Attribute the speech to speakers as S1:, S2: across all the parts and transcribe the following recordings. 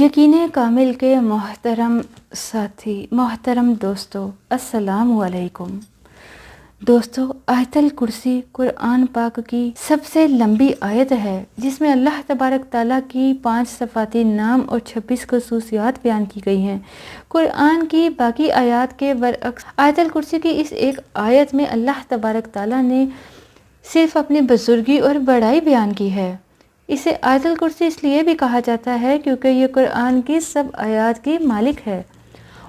S1: یقین کامل کے محترم ساتھی، محترم دوستو، السلام علیکم۔ دوستو، آیت الکرسی قرآن پاک کی سب سے لمبی آیت ہے جس میں اللہ تبارک تعالیٰ کی 5 صفاتی نام اور 26 خصوصیات بیان کی گئی ہیں۔ قرآن کی باقی آیات کے برعکس آیت الکرسی کی اس ایک آیت میں اللہ تبارک تعالیٰ نے صرف اپنی بزرگی اور بڑائی بیان کی ہے۔ اسے آیت الکرسی اس لیے بھی کہا جاتا ہے کیونکہ یہ قرآن کی سب آیات کی مالک ہے۔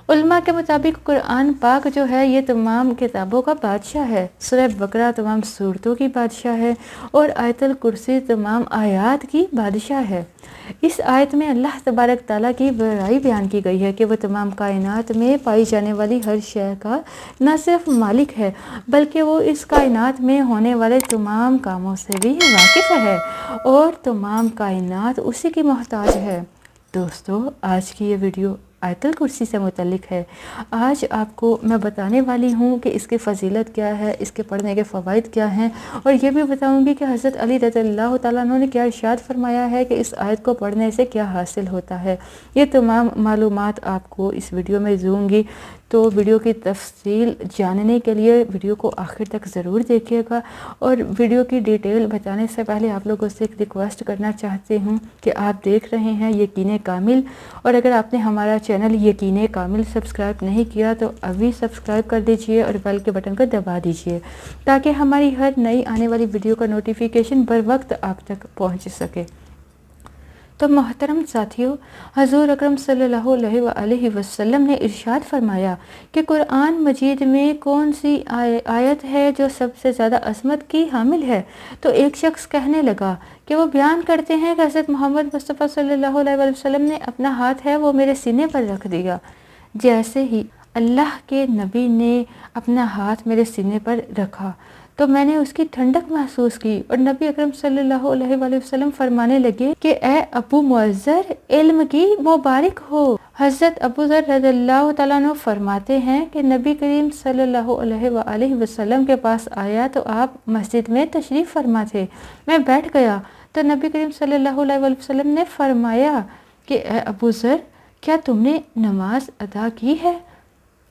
S1: علماء کے مطابق قرآن پاک جو ہے یہ تمام کتابوں کا بادشاہ ہے۔ سورہ بقرہ تمام سورتوں کی بادشاہ ہے اور آیت الکرسی تمام آیات کی بادشاہ ہے۔ اس آیت میں اللہ تبارک تعالیٰ کی بڑائی بیان کی گئی ہے کہ وہ تمام کائنات میں پائی جانے والی ہر شے کا نہ صرف مالک ہے بلکہ وہ اس کائنات میں ہونے والے تمام کاموں سے بھی واقف ہے اور تمام کائنات اسی کی محتاج ہے۔ دوستو، آج کی یہ ویڈیو آیت الکرسی سے متعلق ہے۔ آج آپ کو میں بتانے والی ہوں کہ اس کی فضیلت کیا ہے، اس کے پڑھنے کے فوائد کیا ہیں، اور یہ بھی بتاؤں گی کہ حضرت علی رضی اللہ تعالیٰ عنہ نے کیا ارشاد فرمایا ہے کہ اس آیت کو پڑھنے سے کیا حاصل ہوتا ہے۔ یہ تمام معلومات آپ کو اس ویڈیو میں دوں گی، تو ویڈیو کی تفصیل جاننے کے لیے ویڈیو کو آخر تک ضرور دیکھیے گا۔ اور ویڈیو کی ڈیٹیل بتانے سے پہلے آپ لوگوں سے ایک ریکویسٹ کرنا چاہتے ہوں کہ آپ دیکھ رہے ہیں یقین کامل، اور اگر آپ نے ہمارا چینل یقین کامل سبسکرائب نہیں کیا تو ابھی سبسکرائب کر دیجئے اور بیل کے بٹن کو دبا دیجئے تاکہ ہماری ہر نئی آنے والی ویڈیو کا نوٹیفیکیشن بر وقت آپ تک پہنچ سکے۔ تو محترم ساتھیو، حضور اکرم صلی اللہ علیہ وآلہ وسلم نے ارشاد فرمایا کہ قرآن مجید میں کون سی آیت ہے جو سب سے زیادہ عظمت کی حامل ہے؟ تو ایک شخص کہنے لگا کہ وہ بیان کرتے ہیں کہ حضرت محمد مصطفیٰ صلی اللہ علیہ وسلم نے اپنا ہاتھ ہے وہ میرے سینے پر رکھ دیا۔ جیسے ہی اللہ کے نبی نے اپنا ہاتھ میرے سینے پر رکھا تو میں نے اس کی ٹھنڈک محسوس کی، اور نبی اکرم صلی اللہ علیہ وآلہ وسلم فرمانے لگے کہ اے ابو معذر، علم کی مبارک ہو۔ حضرت ابو ذر رضی اللہ تعالیٰ عنہ فرماتے ہیں کہ نبی کریم صلی اللہ علیہ وآلہ وسلم کے پاس آیا تو آپ مسجد میں تشریف فرما تھے۔ میں بیٹھ گیا تو نبی کریم صلی اللہ علیہ وآلہ وسلم نے فرمایا کہ اے ابو ذر، کیا تم نے نماز ادا کی ہے؟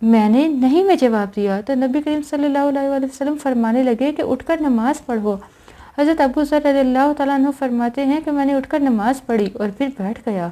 S1: میں نے نہیں میں جواب دیا تو نبی کریم صلی اللہ علیہ وآلہ وسلم فرمانے لگے کہ اٹھ کر نماز پڑھو۔ حضرت ابو ذر رضی اللہ تعالیٰ عنہ فرماتے ہیں کہ میں نے اٹھ کر نماز پڑھی اور پھر بیٹھ گیا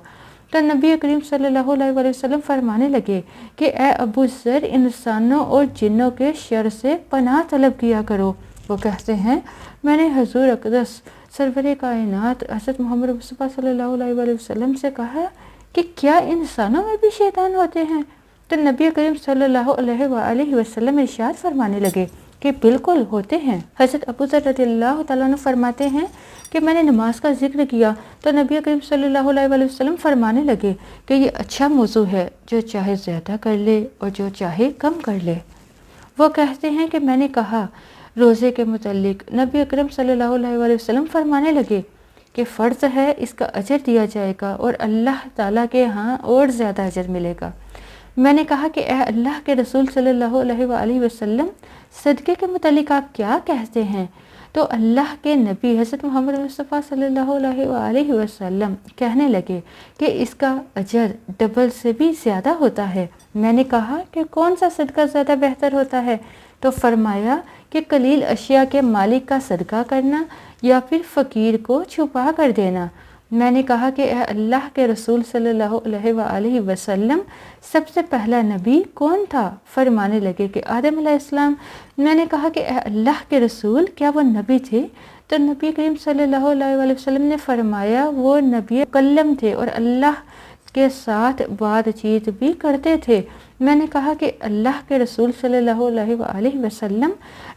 S1: تو نبی کریم صلی اللہ علیہ وآلہ وسلم فرمانے لگے کہ اے ابو ذر، انسانوں اور جنوں کے شر سے پناہ طلب کیا کرو۔ وہ کہتے ہیں میں نے حضور اقدس سرور کائنات حضرت محمد مصطفیٰ صلی اللہ علیہ وآلہ وسلم سے کہا کہ کیا انسانوں میں بھی شیطان ہوتے ہیں؟ تو نبی کریم صلی اللہ علیہ وآلہ وسلم ارشاد فرمانے لگے کہ بالکل ہوتے ہیں۔ حضرت ابو ذر رضی اللہ تعالیٰ عنہ فرماتے ہیں کہ میں نے نماز کا ذکر کیا تو نبی کریم صلی اللہ علیہ وآلہ وسلم فرمانے لگے کہ یہ اچھا موضوع ہے، جو چاہے زیادہ کر لے اور جو چاہے کم کر لے۔ وہ کہتے ہیں کہ میں نے کہا روزے کے متعلق، نبی اکرم صلی اللہ علیہ وآلہ وسلم فرمانے لگے کہ فرض ہے، اس کا اجر دیا جائے گا اور اللہ تعالیٰ کے ہاں اور زیادہ اجر ملے گا۔ میں نے کہا کہ اے اللہ کے رسول صلی اللہ علیہ وآلہ وسلم، صدقے کے متعلق آپ کیا کہتے ہیں؟ تو اللہ کے نبی حضرت محمد مصطفیٰ صلی اللہ علیہ وآلہ وسلم کہنے لگے کہ اس کا اجر ڈبل سے بھی زیادہ ہوتا ہے۔ میں نے کہا کہ کون سا صدقہ زیادہ بہتر ہوتا ہے؟ تو فرمایا کہ قلیل اشیاء کے مالک کا صدقہ کرنا یا پھر فقیر کو چھپا کر دینا۔ میں نے کہا کہ اے اللہ کے رسول صلی اللہ علیہ وآلہ وسلم، سب سے پہلا نبی کون تھا؟ فرمانے لگے کہ آدم علیہ السلام۔ میں نے کہا کہ اے اللہ کے رسول، کیا وہ نبی تھے؟ تو نبی کریم صلی اللہ علیہ وآلہ وسلم نے فرمایا وہ نبی کلم تھے اور اللہ کے ساتھ بات چیت بھی کرتے تھے۔ میں نے کہا کہ اللہ کے رسول صلی اللہ علیہ وآلہ وسلم،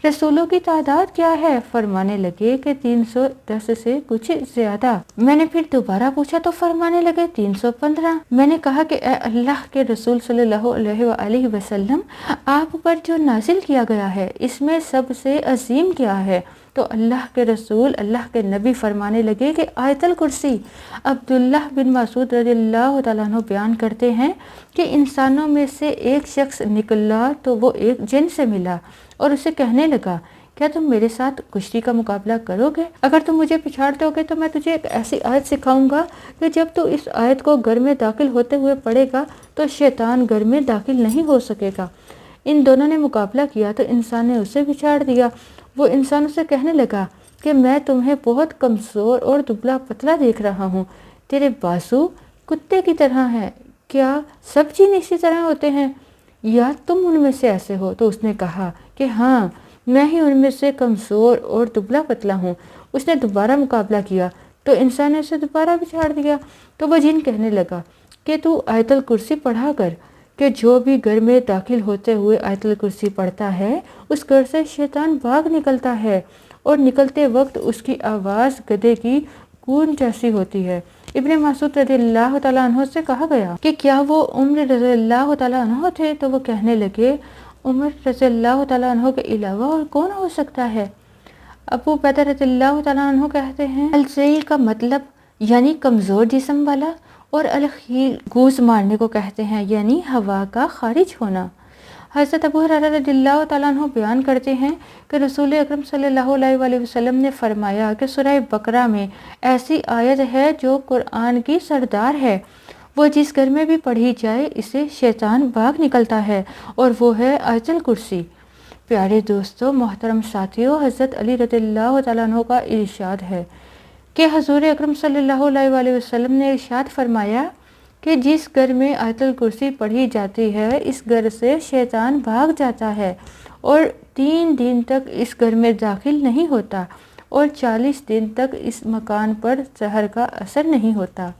S1: رسولوں کی تعداد کیا ہے؟ فرمانے لگے کہ 310 سے کچھ زیادہ۔ میں نے پھر دوبارہ پوچھا تو فرمانے لگے 315۔ میں نے کہا کہ اے اللہ کے رسول صلی اللہ علیہ وآلہ وسلم، آپ پر جو نازل کیا گیا ہے اس میں سب سے عظیم کیا ہے؟ تو اللہ کے رسول، اللہ کے نبی فرمانے لگے کہ آیت الکرسی۔ عبداللہ بن مسعود رضی اللہ تعالیٰ عنہ بیان کرتے ہیں کہ انسانوں میں سے ایک شخص نکلا تو وہ ایک جن سے ملا اور اسے کہنے لگا کیا تم میرے ساتھ کشتی کا مقابلہ کرو گے؟ اگر تم مجھے پچھاڑ دو گے تو میں تجھے ایک ایسی آیت سکھاؤں گا کہ جب تو اس آیت کو گھر میں داخل ہوتے ہوئے پڑھے گا تو شیطان گھر میں داخل نہیں ہو سکے گا۔ ان دونوں نے مقابلہ کیا تو انسان نے اسے پچھاڑ دیا۔ وہ انسان اسے کہنے لگا کہ میں تمہیں بہت کمزور اور دبلا پتلا دیکھ رہا ہوں، تیرے بازو کتے کی طرح ہیں، کیا سب جن اسی طرح ہوتے ہیں یا تم ان میں سے ایسے ہو؟ تو اس نے کہا کہ ہاں، میں ہی ان میں سے کمزور اور دبلا پتلا ہوں۔ اس نے دوبارہ مقابلہ کیا تو انسان نے اسے دوبارہ پچھاڑ دیا۔ تو وہ جن کہنے لگا کہ تو آیت الکرسی پڑھا کر، کہ جو بھی گھر میں داخل ہوتے ہوئے آیت الکرسی پڑھتا ہے اس گھر سے شیطان بھاگ نکلتا ہے، اور نکلتے وقت اس کی آواز گدھے کی گونج جیسی ہوتی ہے۔ ابن مسعود رضی اللہ تعالیٰ عنہ سے کہا گیا کہ کیا وہ عمر رضی اللہ تعالیٰ عنہ تھے؟ تو وہ کہنے لگے عمر رضی اللہ تعالیٰ عنہ کے علاوہ اور کون ہو سکتا ہے؟ ابو عبیدہ رضی اللہ تعالیٰ عنہ کہتے ہیں الزیل کا مطلب یعنی کمزور جسم والا، اور الخیل گوز مارنے کو کہتے ہیں یعنی ہوا کا خارج ہونا۔ حضرت ابو ہریرہ رضی اللہ تعالیٰ عنہ بیان کرتے ہیں کہ رسول اکرم صلی اللہ علیہ وآلہ وسلم نے فرمایا کہ سورہ بقرہ میں ایسی آیت ہے جو قرآن کی سردار ہے، وہ جس گھر میں بھی پڑھی جائے اسے شیطان بھاگ نکلتا ہے، اور وہ ہے آیت الکرسی۔ پیارے دوستو، محترم ساتھیو، حضرت علی رضی اللہ تعالیٰ عنہ کا ارشاد ہے کہ حضور اکرم صلی اللہ علیہ وآلہ وسلم نے ارشاد فرمایا کہ جس گھر میں آیت الکرسی پڑھی جاتی ہے اس گھر سے شیطان بھاگ جاتا ہے، اور 3 دن تک اس گھر میں داخل نہیں ہوتا، اور 40 دن تک اس مکان پر زہر کا اثر نہیں ہوتا۔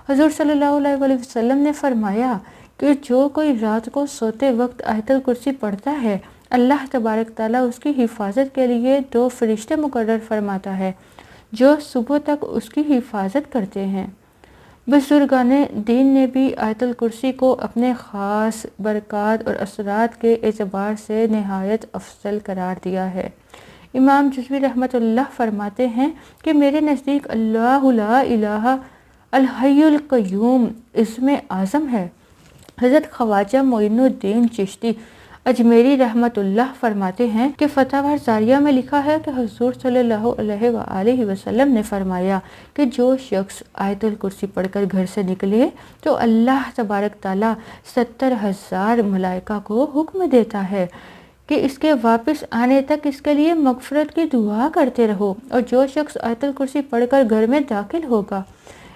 S1: حضور صلی اللہ علیہ وآلہ وسلم نے فرمایا کہ جو کوئی رات کو سوتے وقت آیت الکرسی پڑھتا ہے، اللہ تبارک تعالیٰ اس کی حفاظت کے لیے 2 فرشتے مقرر فرماتا ہے جو صبح تک اس کی حفاظت کرتے ہیں۔ بزرگان دین نے بھی آیت الکرسی کو اپنے خاص برکات اور اثرات کے اعتبار سے نہایت افضل قرار دیا ہے۔ امام جزوی رحمۃ اللہ فرماتے ہیں کہ میرے نزدیک اللہ لا الہ الحی القیوم اسم اعظم ہے۔ حضرت خواجہ معین الدین چشتی اجمیری رحمۃ اللہ فرماتے ہیں کہ فتاوی زاریہ میں لکھا ہے کہ حضور صلی اللہ علیہ وآلہ وسلم نے فرمایا کہ جو شخص آیت الکرسی پڑھ کر گھر سے نکلے تو اللہ تبارک تعالیٰ 70,000 ملائکہ کو حکم دیتا ہے کہ اس کے واپس آنے تک اس کے لیے مغفرت کی دعا کرتے رہو، اور جو شخص آیت الکرسی پڑھ کر گھر میں داخل ہوگا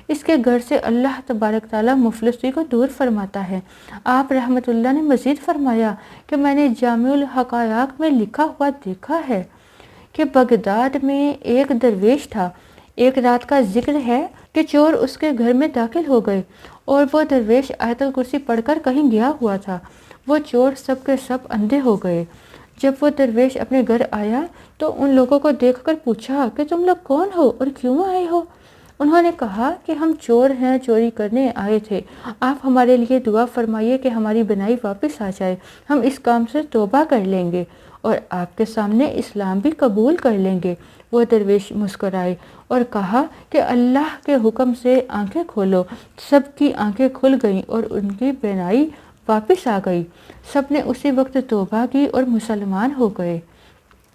S1: اس کے گھر سے اللہ تبارک تعالیٰ مفلسی کو دور فرماتا ہے۔ آپ رحمت اللہ نے مزید فرمایا کہ میں نے جامع الحقائق میں لکھا ہوا دیکھا ہے کہ بغداد میں ایک درویش تھا۔ ایک رات کا ذکر ہے کہ چور اس کے گھر میں داخل ہو گئے، اور وہ درویش آیت الکرسی پڑھ کر کہیں گیا ہوا تھا۔ وہ چور سب کے سب اندھے ہو گئے۔ جب وہ درویش اپنے گھر آیا تو ان لوگوں کو دیکھ کر پوچھا کہ تم لوگ کون ہو اور کیوں آئے ہو؟ انہوں نے کہا کہ ہم چور ہیں، چوری کرنے آئے تھے، آپ ہمارے لیے دعا فرمائیے کہ ہماری بنائی واپس آ جائے، ہم اس کام سے توبہ کر لیں گے اور آپ کے سامنے اسلام بھی قبول کر لیں گے۔ وہ درویش مسکرائے اور کہا کہ اللہ کے حکم سے آنکھیں کھولو۔ سب کی آنکھیں کھل گئیں اور ان کی بینائی واپس آ گئی۔ سب نے اسی وقت توبہ کی اور مسلمان ہو گئے۔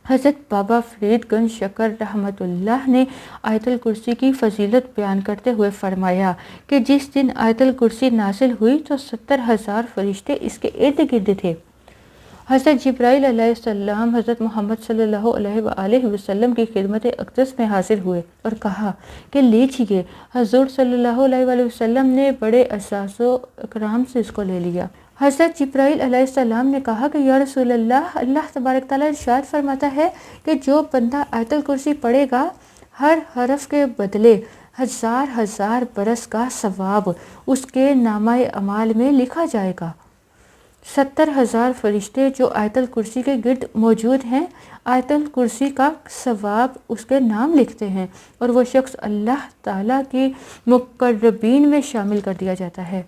S1: حضرت بابا فرید گنج شکر رحمت اللہ نے آیت الکرسی کی فضیلت بیان کرتے ہوئے فرمایا کہ جس دن آیت الکرسی نازل ہوئی تو 70,000 فرشتے اس کے ارد گرد تھے۔ حضرت جبرائیل علیہ السلام حضرت محمد صلی اللہ علیہ وآلہ وسلم کی خدمت اقدس میں حاضر ہوئے اور کہا کہ لیجیے۔ حضور صلی اللہ علیہ وآلہ وسلم نے بڑے اعزاز و اکرام سے اس کو لے لیا۔ حضرت جبرائیل علیہ السلام نے کہا کہ یا رسول اللہ، اللہ تبارک تعالیٰ ارشاد فرماتا ہے کہ جو بندہ آیت الکرسی پڑھے گا ہر حرف کے بدلے 1000 برس کا ثواب اس کے نامہ اعمال میں لکھا جائے گا۔ 70,000 فرشتے جو آیت الکرسی کے گرد موجود ہیں آیت الکرسی کا ثواب اس کے نام لکھتے ہیں، اور وہ شخص اللہ تعالیٰ کی مقربین میں شامل کر دیا جاتا ہے۔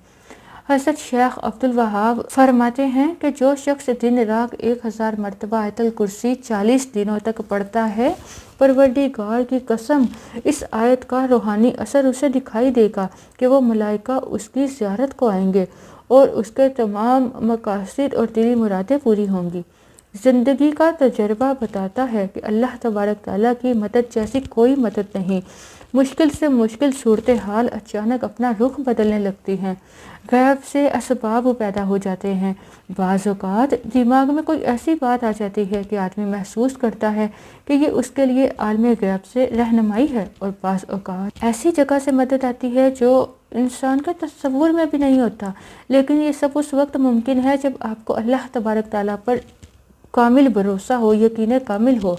S1: حضرت شیخ عبد الوہاب فرماتے ہیں کہ جو شخص دن رات 1000 مرتبہ آیت الکرسی 40 دنوں تک پڑھتا ہے، پروردگار کی قسم اس آیت کا روحانی اثر اسے دکھائی دے گا کہ وہ ملائکہ اس کی زیارت کو آئیں گے اور اس کے تمام مقاصد اور دلی مرادیں پوری ہوں گی۔ زندگی کا تجربہ بتاتا ہے کہ اللہ تبارک تعالیٰ کی مدد جیسی کوئی مدد نہیں۔ مشکل سے مشکل صورتحال اچانک اپنا رخ بدلنے لگتی ہیں، غیب سے اسباب پیدا ہو جاتے ہیں۔ بعض اوقات دماغ میں کوئی ایسی بات آ جاتی ہے کہ آدمی محسوس کرتا ہے کہ یہ اس کے لیے عالم غیب سے رہنمائی ہے، اور بعض اوقات ایسی جگہ سے مدد آتی ہے جو انسان کے تصور میں بھی نہیں ہوتا، لیکن یہ سب اس وقت ممکن ہے جب آپ کو اللہ تبارک تعالیٰ پر کامل بھروسہ ہو، یقین کامل ہو۔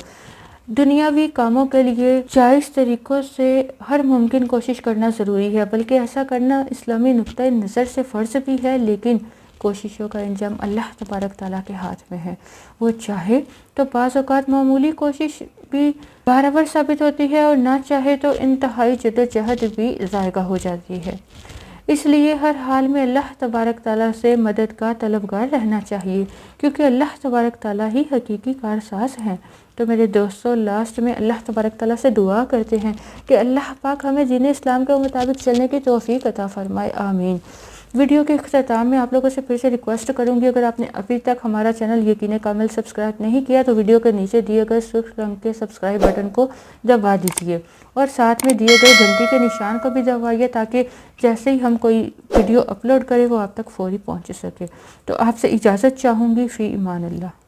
S1: دنیاوی کاموں کے لیے جائز طریقوں سے ہر ممکن کوشش کرنا ضروری ہے، بلکہ ایسا کرنا اسلامی نقطۂ نظر سے فرض بھی ہے، لیکن کوششوں کا انجام اللہ تبارک تعالیٰ کے ہاتھ میں ہے۔ وہ چاہے تو بعض اوقات معمولی کوشش بھی بارآور ثابت ہوتی ہے، اور نہ چاہے تو انتہائی جدوجہد بھی ضائع ہو جاتی ہے۔ اس لیے ہر حال میں اللہ تبارک تعالیٰ سے مدد کا طلبگار رہنا چاہیے، کیونکہ اللہ تبارک تعالیٰ ہی حقیقی کارساز ہیں۔ تو میرے دوستو، لاسٹ میں اللہ تبارک تعالیٰ سے دعا کرتے ہیں کہ اللہ پاک ہمیں دین اسلام کے مطابق چلنے کی توفیق عطا فرمائے، آمین۔ ویڈیو کے اختتام میں آپ لوگوں سے پھر سے ریکویسٹ کروں گی، اگر آپ نے ابھی تک ہمارا چینل یقین کامل سبسکرائب نہیں کیا تو ویڈیو کے نیچے دیے گئے سرخ رنگ کے سبسکرائب بٹن کو دبا دیجیے، اور ساتھ میں دیے گئے گھنٹی کے نشان کو بھی دبائیے، تاکہ جیسے ہی ہم کوئی ویڈیو اپلوڈ کریں وہ آپ تک فوری پہنچ سکے۔ تو آپ سے اجازت چاہوں گی، فی امان اللہ۔